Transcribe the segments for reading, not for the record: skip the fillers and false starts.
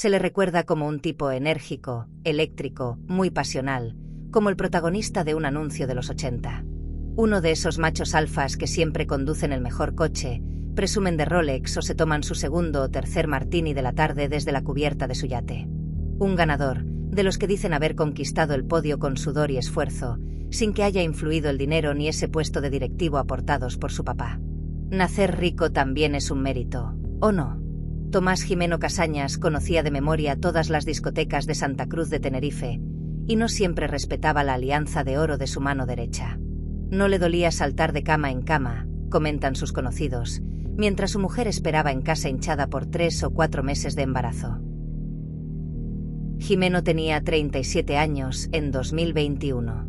Se le recuerda como un tipo enérgico, eléctrico, muy pasional, como el protagonista de un anuncio de los 80. Uno de esos machos alfas que siempre conducen el mejor coche, presumen de Rolex o se toman su segundo o tercer martini de la tarde desde la cubierta de su yate. Un ganador, de los que dicen haber conquistado el podio con sudor y esfuerzo, sin que haya influido el dinero ni ese puesto de directivo aportados por su papá. Nacer rico también es un mérito, ¿o no? Tomás Jimeno Casañas conocía de memoria todas las discotecas de Santa Cruz de Tenerife, y no siempre respetaba la alianza de oro de su mano derecha. No le dolía saltar de cama en cama, comentan sus conocidos, mientras su mujer esperaba en casa hinchada por 3 o 4 meses de embarazo. Jimeno tenía 37 años en 2021.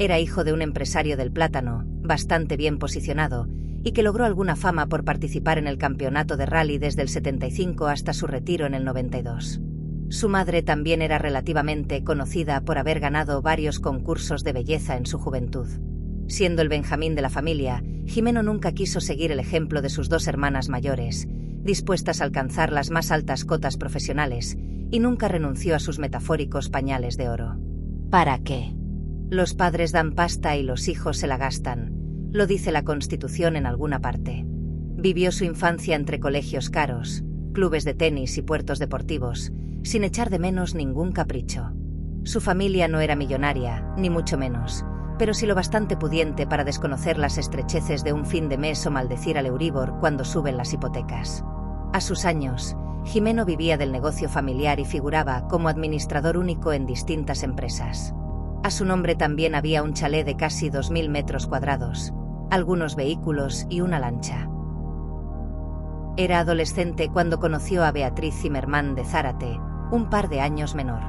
Era hijo de un empresario del plátano, bastante bien posicionado, y que logró alguna fama por participar en el campeonato de rally desde el 75 hasta su retiro en el 92. Su madre también era relativamente conocida por haber ganado varios concursos de belleza en su juventud. Siendo el Benjamín de la familia, Jimeno nunca quiso seguir el ejemplo de sus 2 hermanas mayores, dispuestas a alcanzar las más altas cotas profesionales, y nunca renunció a sus metafóricos pañales de oro. ¿Para qué? Los padres dan pasta y los hijos se la gastan, lo dice la Constitución en alguna parte. Vivió su infancia entre colegios caros, clubes de tenis y puertos deportivos, sin echar de menos ningún capricho. Su familia no era millonaria, ni mucho menos, pero sí lo bastante pudiente para desconocer las estrecheces de un fin de mes o maldecir al Euribor cuando suben las hipotecas. A sus años, Jimeno vivía del negocio familiar y figuraba como administrador único en distintas empresas. A su nombre también había un chalet de casi 2.000 metros cuadrados, algunos vehículos y una lancha. Era adolescente cuando conoció a Beatriz Zimmermann de Zárate, un par de años menor.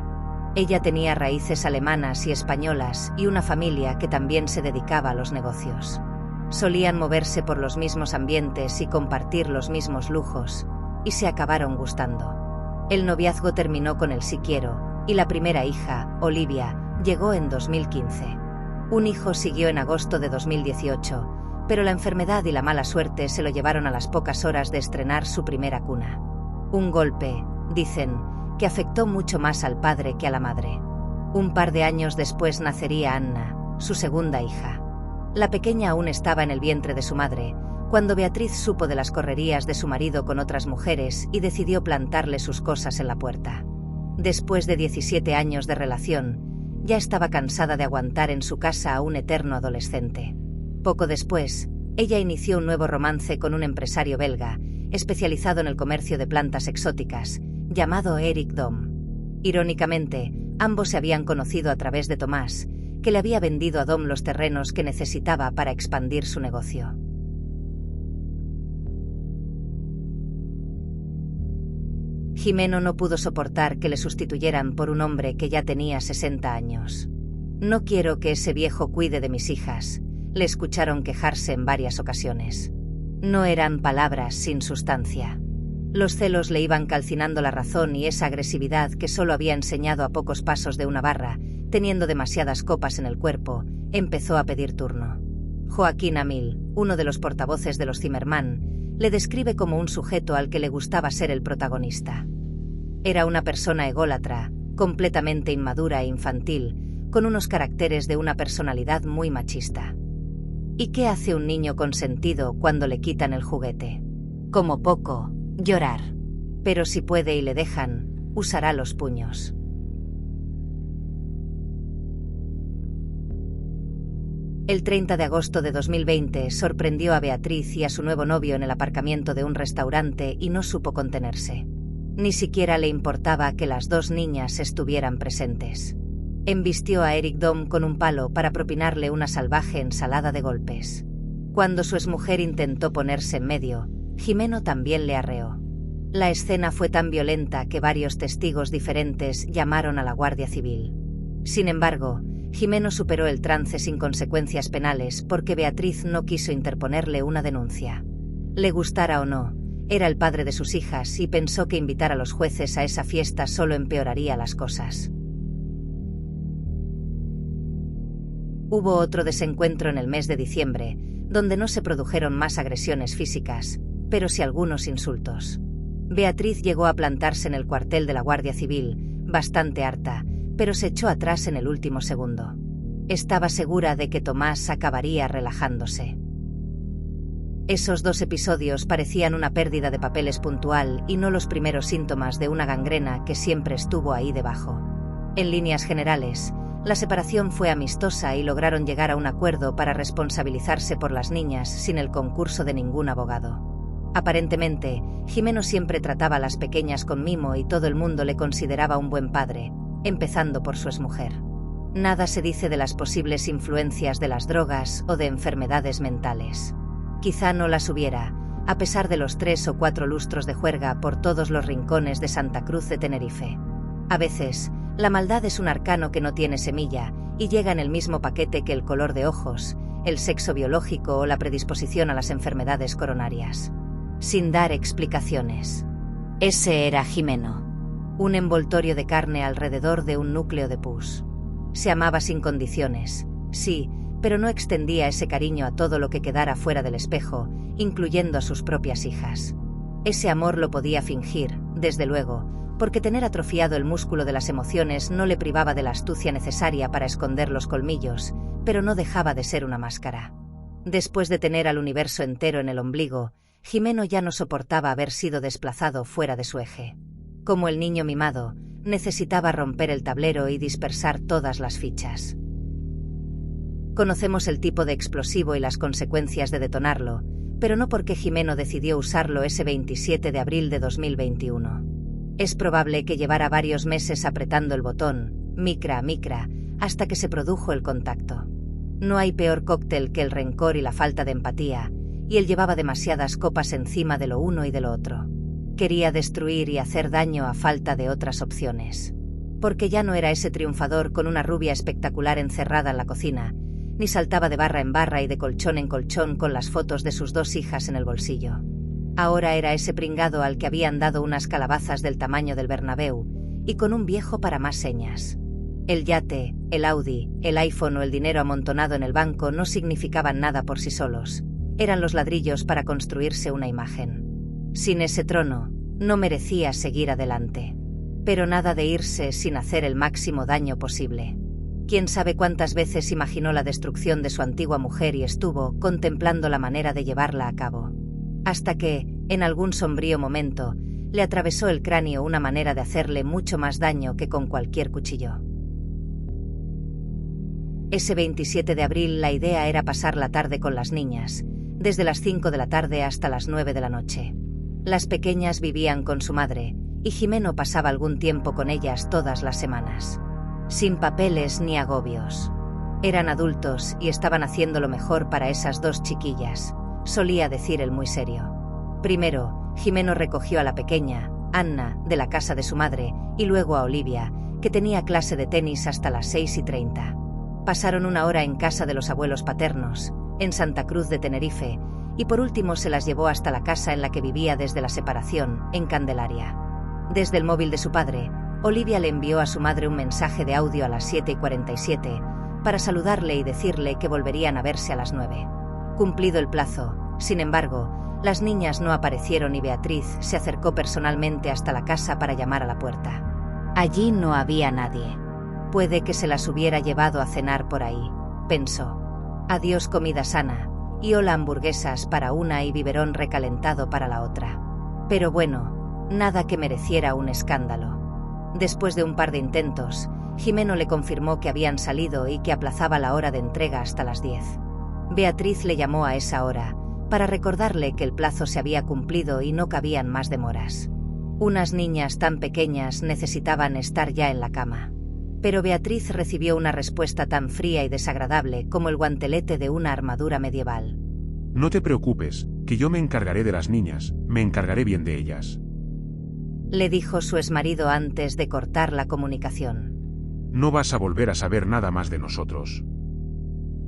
Ella tenía raíces alemanas y españolas y una familia que también se dedicaba a los negocios. Solían moverse por los mismos ambientes y compartir los mismos lujos, y se acabaron gustando. El noviazgo terminó con el sí quiero, y la primera hija, Olivia, llegó en 2015. Un hijo siguió en agosto de 2018, pero la enfermedad y la mala suerte se lo llevaron a las pocas horas de estrenar su primera cuna. Un golpe, dicen, que afectó mucho más al padre que a la madre. Un par de años después nacería Anna, su segunda hija. La pequeña aún estaba en el vientre de su madre, cuando Beatriz supo de las correrías de su marido con otras mujeres y decidió plantarle sus cosas en la puerta. Después de 17 años de relación, ya estaba cansada de aguantar en su casa a un eterno adolescente. Poco después, ella inició un nuevo romance con un empresario belga, especializado en el comercio de plantas exóticas, llamado Eric Dom. Irónicamente, ambos se habían conocido a través de Tomás, que le había vendido a Dom los terrenos que necesitaba para expandir su negocio. Jimeno no pudo soportar que le sustituyeran por un hombre que ya tenía 60 años. «No quiero que ese viejo cuide de mis hijas», le escucharon quejarse en varias ocasiones. No eran palabras sin sustancia. Los celos le iban calcinando la razón y esa agresividad que solo había enseñado a pocos pasos de una barra, teniendo demasiadas copas en el cuerpo, empezó a pedir turno. Joaquín Amil, uno de los portavoces de los Zimmermann, le describe como un sujeto al que le gustaba ser el protagonista. Era una persona ególatra, completamente inmadura e infantil, con unos caracteres de una personalidad muy machista. ¿Y qué hace un niño consentido cuando le quitan el juguete? Como poco, llorar. Pero si puede y le dejan, usará los puños. El 30 de agosto de 2020 sorprendió a Beatriz y a su nuevo novio en el aparcamiento de un restaurante y no supo contenerse. Ni siquiera le importaba que las 2 niñas estuvieran presentes. Embistió a Eric Dom con un palo para propinarle una salvaje ensalada de golpes. Cuando su exmujer intentó ponerse en medio, Jimeno también le arreó. La escena fue tan violenta que varios testigos diferentes llamaron a la Guardia Civil. Sin embargo, Jimeno superó el trance sin consecuencias penales porque Beatriz no quiso interponerle una denuncia. Le gustara o no, era el padre de sus hijas y pensó que invitar a los jueces a esa fiesta solo empeoraría las cosas. Hubo otro desencuentro en el mes de diciembre, donde no se produjeron más agresiones físicas, pero sí algunos insultos. Beatriz llegó a plantarse en el cuartel de la Guardia Civil, bastante harta, pero se echó atrás en el último segundo. Estaba segura de que Tomás acabaría relajándose. Esos 2 episodios parecían una pérdida de papeles puntual y no los primeros síntomas de una gangrena que siempre estuvo ahí debajo. En líneas generales, la separación fue amistosa y lograron llegar a un acuerdo para responsabilizarse por las niñas sin el concurso de ningún abogado. Aparentemente, Jimeno siempre trataba a las pequeñas con mimo y todo el mundo le consideraba un buen padre, empezando por su exmujer. Nada se dice de las posibles influencias de las drogas o de enfermedades mentales. Quizá no las hubiera, a pesar de los 3 o 4 lustros de juerga por todos los rincones de Santa Cruz de Tenerife. A veces, la maldad es un arcano que no tiene semilla y llega en el mismo paquete que el color de ojos, el sexo biológico o la predisposición a las enfermedades coronarias. Sin dar explicaciones. Ese era Jimeno. Un envoltorio de carne alrededor de un núcleo de pus. Se amaba sin condiciones, sí, pero no extendía ese cariño a todo lo que quedara fuera del espejo, incluyendo a sus propias hijas. Ese amor lo podía fingir, desde luego, porque tener atrofiado el músculo de las emociones no le privaba de la astucia necesaria para esconder los colmillos, pero no dejaba de ser una máscara. Después de tener al universo entero en el ombligo, Jimeno ya no soportaba haber sido desplazado fuera de su eje. Como el niño mimado, necesitaba romper el tablero y dispersar todas las fichas. Conocemos el tipo de explosivo y las consecuencias de detonarlo, pero no porque Jimeno decidió usarlo ese 27 de abril de 2021. Es probable que llevara varios meses apretando el botón, micra a micra, hasta que se produjo el contacto. No hay peor cóctel que el rencor y la falta de empatía, y él llevaba demasiadas copas encima de lo uno y de lo otro. Quería destruir y hacer daño a falta de otras opciones. Porque ya no era ese triunfador con una rubia espectacular encerrada en la cocina, ni saltaba de barra en barra y de colchón en colchón con las fotos de sus 2 hijas en el bolsillo. Ahora era ese pringado al que habían dado unas calabazas del tamaño del Bernabéu, y con un viejo para más señas. El yate, el Audi, el iPhone o el dinero amontonado en el banco no significaban nada por sí solos. Eran los ladrillos para construirse una imagen. Sin ese trono, no merecía seguir adelante. Pero nada de irse sin hacer el máximo daño posible. Quién sabe cuántas veces imaginó la destrucción de su antigua mujer y estuvo contemplando la manera de llevarla a cabo. Hasta que, en algún sombrío momento, le atravesó el cráneo una manera de hacerle mucho más daño que con cualquier cuchillo. Ese 27 de abril la idea era pasar la tarde con las niñas, desde las 5 de la tarde hasta las 9 de la noche. Las pequeñas vivían con su madre, y Jimeno pasaba algún tiempo con ellas todas las semanas. Sin papeles ni agobios. Eran adultos y estaban haciendo lo mejor para esas 2 chiquillas, solía decir él muy serio. Primero, Jimeno recogió a la pequeña, Anna, de la casa de su madre, y luego a Olivia, que tenía clase de tenis hasta las 6:30. Pasaron 1 hora en casa de los abuelos paternos, en Santa Cruz de Tenerife, y por último se las llevó hasta la casa en la que vivía desde la separación, en Candelaria. Desde el móvil de su padre, Olivia le envió a su madre un mensaje de audio a las 7:47, para saludarle y decirle que volverían a verse a las 9. Cumplido el plazo, sin embargo, las niñas no aparecieron y Beatriz se acercó personalmente hasta la casa para llamar a la puerta. Allí no había nadie. Puede que se las hubiera llevado a cenar por ahí, pensó. Adiós comida sana, y hola hamburguesas para una y biberón recalentado para la otra. Pero bueno, nada que mereciera un escándalo. Después de un par de intentos, Jimeno le confirmó que habían salido y que aplazaba la hora de entrega hasta las 10. Beatriz le llamó a esa hora, para recordarle que el plazo se había cumplido y no cabían más demoras. Unas niñas tan pequeñas necesitaban estar ya en la cama. Pero Beatriz recibió una respuesta tan fría y desagradable como el guantelete de una armadura medieval. No te preocupes, que yo me encargaré de las niñas, me encargaré bien de ellas. Le dijo su exmarido antes de cortar la comunicación. No vas a volver a saber nada más de nosotros.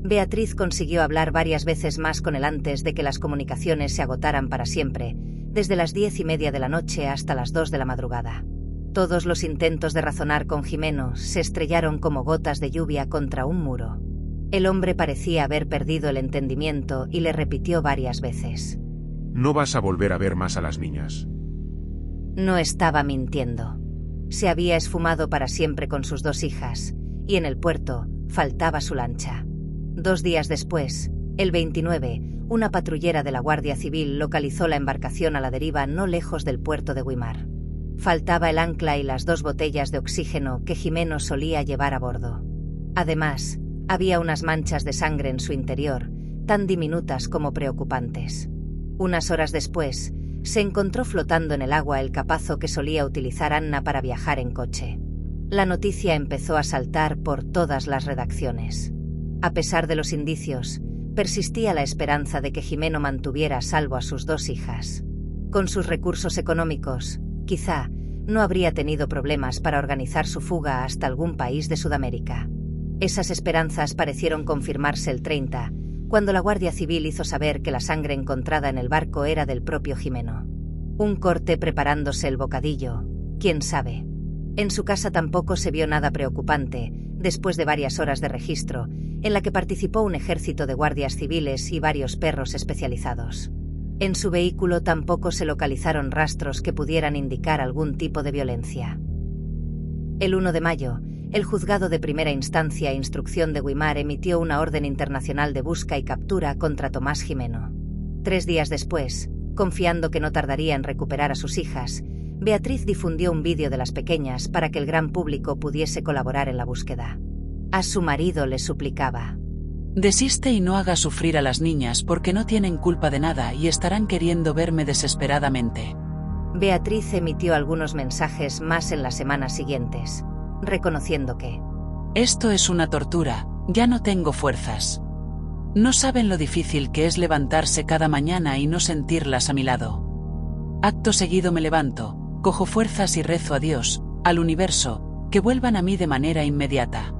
Beatriz consiguió hablar varias veces más con él antes de que las comunicaciones se agotaran para siempre, desde las 10:30 de la noche hasta las 2 de la madrugada. Todos los intentos de razonar con Jimeno se estrellaron como gotas de lluvia contra un muro. El hombre parecía haber perdido el entendimiento y le repitió varias veces. No vas a volver a ver más a las niñas. No estaba mintiendo. Se había esfumado para siempre con sus 2 hijas, y en el puerto faltaba su lancha. 2 días después, el 29, una patrullera de la Guardia Civil localizó la embarcación a la deriva no lejos del puerto de Güímar. Faltaba el ancla y las 2 botellas de oxígeno que Jimeno solía llevar a bordo. Además, había unas manchas de sangre en su interior, tan diminutas como preocupantes. Unas horas después, se encontró flotando en el agua el capazo que solía utilizar Anna para viajar en coche. La noticia empezó a saltar por todas las redacciones. A pesar de los indicios, persistía la esperanza de que Jimeno mantuviera a salvo a sus 2 hijas. Con sus recursos económicos, quizá, no habría tenido problemas para organizar su fuga hasta algún país de Sudamérica. Esas esperanzas parecieron confirmarse el 30, cuando la Guardia Civil hizo saber que la sangre encontrada en el barco era del propio Jimeno. Un corte preparándose el bocadillo, quién sabe. En su casa tampoco se vio nada preocupante, después de varias horas de registro, en la que participó un ejército de guardias civiles y varios perros especializados. En su vehículo tampoco se localizaron rastros que pudieran indicar algún tipo de violencia. El 1 de mayo, el juzgado de primera instancia e instrucción de Güímar emitió una orden internacional de busca y captura contra Tomás Jimeno. 3 días después, confiando que no tardaría en recuperar a sus hijas, Beatriz difundió un vídeo de las pequeñas para que el gran público pudiese colaborar en la búsqueda. A su marido le suplicaba: «Desiste y no haga sufrir a las niñas porque no tienen culpa de nada y estarán queriendo verme desesperadamente». Beatriz emitió algunos mensajes más en las semanas siguientes, reconociendo que «Esto es una tortura, ya no tengo fuerzas. No saben lo difícil que es levantarse cada mañana y no sentirlas a mi lado. Acto seguido me levanto, cojo fuerzas y rezo a Dios, al universo, que vuelvan a mí de manera inmediata».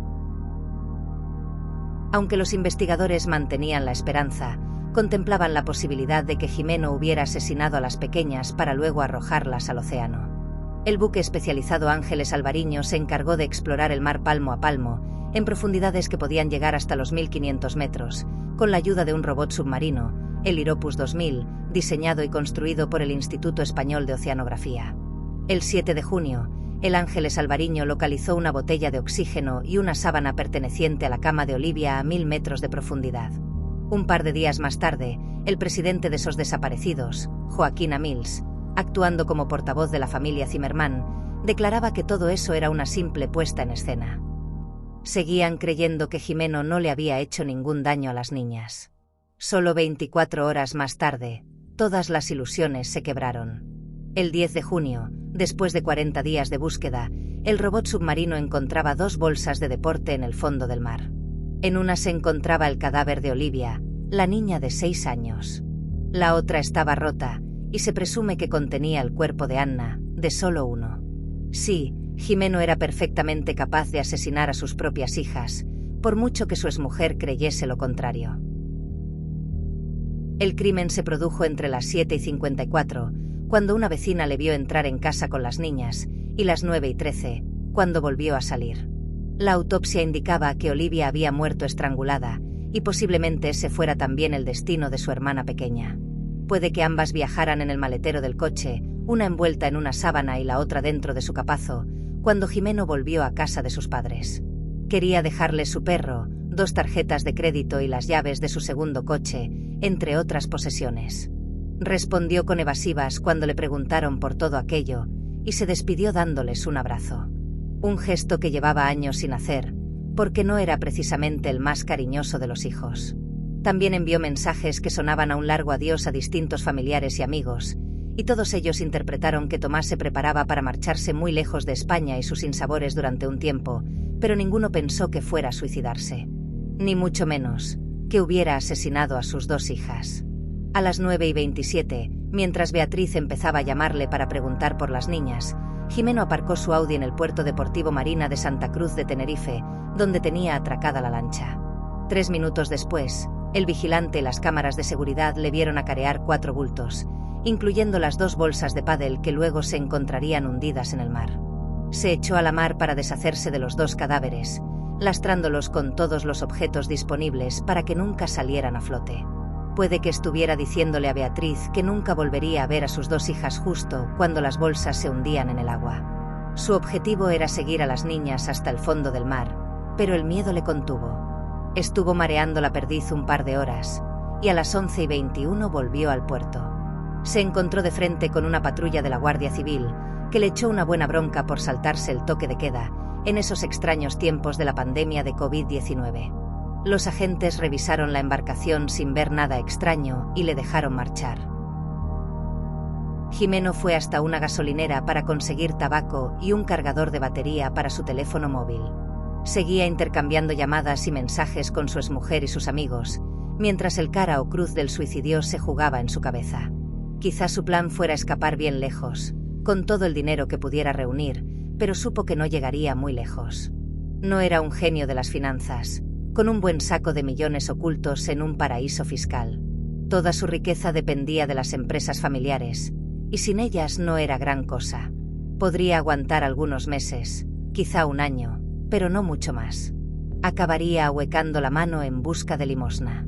Aunque los investigadores mantenían la esperanza, contemplaban la posibilidad de que Jimeno hubiera asesinado a las pequeñas para luego arrojarlas al océano. El buque especializado Ángeles Alvariño se encargó de explorar el mar palmo a palmo, en profundidades que podían llegar hasta los 1500 metros, con la ayuda de un robot submarino, el Iropus 2000, diseñado y construido por el Instituto Español de Oceanografía. El 7 de junio, el Ángeles Alvariño localizó una botella de oxígeno y una sábana perteneciente a la cama de Olivia a 1000 metros de profundidad. Un par de días más tarde, el presidente de esos desaparecidos, Joaquín Amils, actuando como portavoz de la familia Zimmermann, declaraba que todo eso era una simple puesta en escena. Seguían creyendo que Jimeno no le había hecho ningún daño a las niñas. Solo 24 horas más tarde, todas las ilusiones se quebraron. El 10 de junio, después de 40 días de búsqueda, el robot submarino encontraba 2 bolsas de deporte en el fondo del mar. En una se encontraba el cadáver de Olivia, la niña de 6 años. La otra estaba rota, y se presume que contenía el cuerpo de Anna, de solo 1. Sí, Jimeno era perfectamente capaz de asesinar a sus propias hijas, por mucho que su exmujer creyese lo contrario. El crimen se produjo entre las 7:54, cuando una vecina le vio entrar en casa con las niñas, y las 9:13, cuando volvió a salir. La autopsia indicaba que Olivia había muerto estrangulada, y posiblemente ese fuera también el destino de su hermana pequeña. Puede que ambas viajaran en el maletero del coche, una envuelta en una sábana y la otra dentro de su capazo, cuando Jimeno volvió a casa de sus padres. Quería dejarle su perro, 2 tarjetas de crédito y las llaves de su segundo coche, entre otras posesiones. Respondió con evasivas cuando le preguntaron por todo aquello, y se despidió dándoles un abrazo. Un gesto que llevaba años sin hacer, porque no era precisamente el más cariñoso de los hijos. También envió mensajes que sonaban a un largo adiós a distintos familiares y amigos, y todos ellos interpretaron que Tomás se preparaba para marcharse muy lejos de España y sus sinsabores durante un tiempo, pero ninguno pensó que fuera a suicidarse. Ni mucho menos, que hubiera asesinado a sus 2 hijas. A las 9:27, mientras Beatriz empezaba a llamarle para preguntar por las niñas, Jimeno aparcó su Audi en el puerto deportivo Marina de Santa Cruz de Tenerife, donde tenía atracada la lancha. 3 minutos después, el vigilante y las cámaras de seguridad le vieron acarear 4 bultos, incluyendo las 2 bolsas de pádel que luego se encontrarían hundidas en el mar. Se echó a la mar para deshacerse de los 2 cadáveres, lastrándolos con todos los objetos disponibles para que nunca salieran a flote. Puede que estuviera diciéndole a Beatriz que nunca volvería a ver a sus dos hijas justo cuando las bolsas se hundían en el agua. Su objetivo era seguir a las niñas hasta el fondo del mar, pero el miedo le contuvo. Estuvo mareando la perdiz un par de horas, y a las 11:21 volvió al puerto. Se encontró de frente con una patrulla de la Guardia Civil, que le echó una buena bronca por saltarse el toque de queda, en esos extraños tiempos de la pandemia de COVID-19. Los agentes revisaron la embarcación sin ver nada extraño y le dejaron marchar. Jimeno fue hasta una gasolinera para conseguir tabaco y un cargador de batería para su teléfono móvil. Seguía intercambiando llamadas y mensajes con su exmujer y sus amigos, mientras el cara o cruz del suicidio se jugaba en su cabeza. Quizá su plan fuera escapar bien lejos, con todo el dinero que pudiera reunir, pero supo que no llegaría muy lejos. No era un genio de las finanzas, con un buen saco de millones ocultos en un paraíso fiscal. Toda su riqueza dependía de las empresas familiares, y sin ellas no era gran cosa. Podría aguantar algunos meses, quizá un año, pero no mucho más. Acabaría ahuecando la mano en busca de limosna.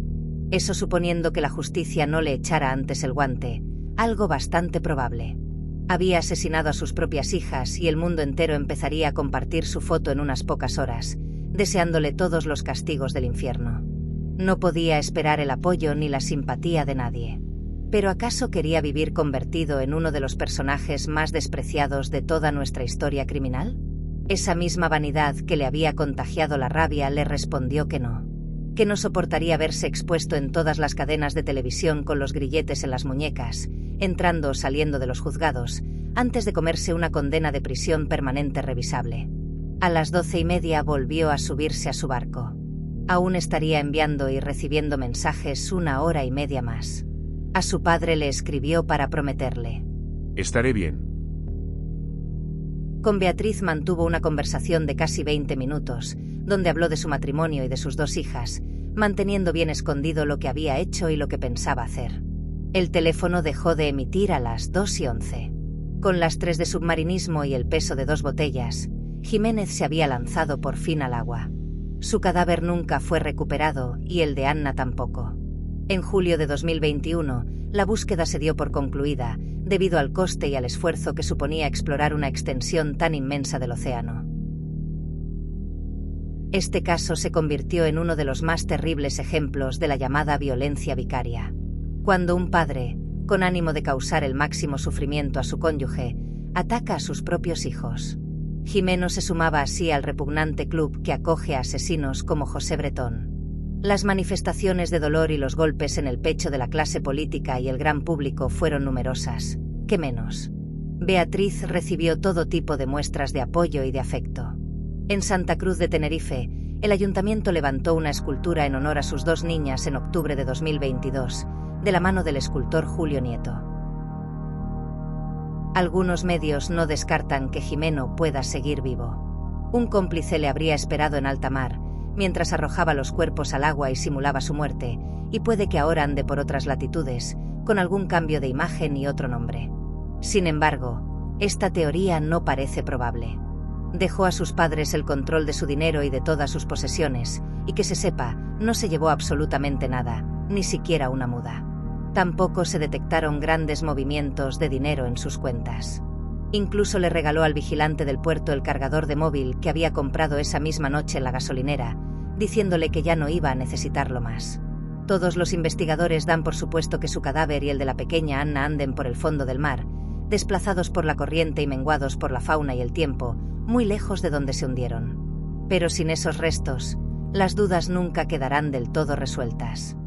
Eso suponiendo que la justicia no le echara antes el guante, algo bastante probable. Había asesinado a sus propias hijas y el mundo entero empezaría a compartir su foto en unas pocas horas, deseándole todos los castigos del infierno. No podía esperar el apoyo ni la simpatía de nadie. ¿Pero acaso quería vivir convertido en uno de los personajes más despreciados de toda nuestra historia criminal? Esa misma vanidad que le había contagiado la rabia le respondió que no soportaría verse expuesto en todas las cadenas de televisión con los grilletes en las muñecas, entrando o saliendo de los juzgados, antes de comerse una condena de prisión permanente revisable. A las 12:30 volvió a subirse a su barco. Aún estaría enviando y recibiendo mensajes 1 hora y media más. A su padre le escribió para prometerle: Estaré bien. Con Beatriz mantuvo una conversación de casi 20 minutos, donde habló de su matrimonio y de sus dos hijas, manteniendo bien escondido lo que había hecho y lo que pensaba hacer. El teléfono dejó de emitir a las 2:11. Con las 3 de submarinismo y el peso de 2 botellas, Jiménez se había lanzado por fin al agua. Su cadáver nunca fue recuperado y el de Anna tampoco. En julio de 2021, la búsqueda se dio por concluida, debido al coste y al esfuerzo que suponía explorar una extensión tan inmensa del océano. Este caso se convirtió en uno de los más terribles ejemplos de la llamada violencia vicaria. Cuando un padre, con ánimo de causar el máximo sufrimiento a su cónyuge, ataca a sus propios hijos. Jimeno se sumaba así al repugnante club que acoge a asesinos como José Bretón. Las manifestaciones de dolor y los golpes en el pecho de la clase política y el gran público fueron numerosas, ¿qué menos? Beatriz recibió todo tipo de muestras de apoyo y de afecto. En Santa Cruz de Tenerife, el ayuntamiento levantó una escultura en honor a sus dos niñas en octubre de 2022, de la mano del escultor Julio Nieto. Algunos medios no descartan que Jimeno pueda seguir vivo. Un cómplice le habría esperado en alta mar, mientras arrojaba los cuerpos al agua y simulaba su muerte, y puede que ahora ande por otras latitudes, con algún cambio de imagen y otro nombre. Sin embargo, esta teoría no parece probable. Dejó a sus padres el control de su dinero y de todas sus posesiones, y que se sepa, no se llevó absolutamente nada, ni siquiera una muda. Tampoco se detectaron grandes movimientos de dinero en sus cuentas. Incluso le regaló al vigilante del puerto el cargador de móvil que había comprado esa misma noche en la gasolinera, diciéndole que ya no iba a necesitarlo más. Todos los investigadores dan por supuesto que su cadáver y el de la pequeña Anna anden por el fondo del mar, desplazados por la corriente y menguados por la fauna y el tiempo, muy lejos de donde se hundieron. Pero sin esos restos, las dudas nunca quedarán del todo resueltas.